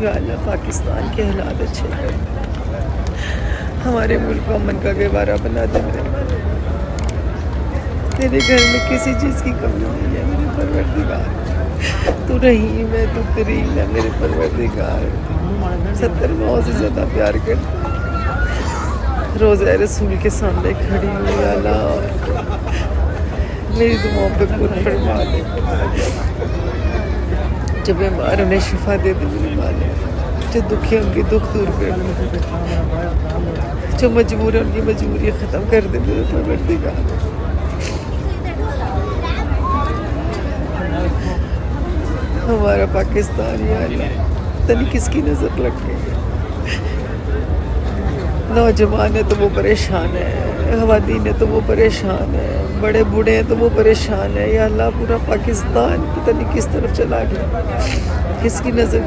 یا اللہ پاکستان کے حالات اچھے کر دے، ہمارے ملک کو امن کا گہوارہ بنا دے میرے مالک۔ تیرے گھر میں کسی چیز کی کمی نہیں ہے میرے پروردگار، تو رحیم ہے، تو کریم ہے میرے پروردگار، 70 ماؤں سے زیادہ پیار کرتا ہے۔ روزہ رسول کے سامنے کھڑی ہوں یا اللہ، میری دعاؤں پہ قرب فرما دے، جو بیمار انہیں شفا دے دے میرے مالک، جو دکھی ہیں ان کی دکھ دور کر دے، جو مجبور ہیں ان کی مجبوری ختم کر دے میرے پروردگار۔ ہمارا پاکستان یا اللہ پتہ نہیں کس کی نظر لگ گئی ہے، نوجوان ہے تو وہ پریشان ہے، خواتین ہے تو وہ پریشان ہے، بڑے بوڑھے ہیں تو وہ پریشان ہے، یا اللہ پورا پاکستان پتہ نہیں کس طرف چلا گیا، کس کی نظر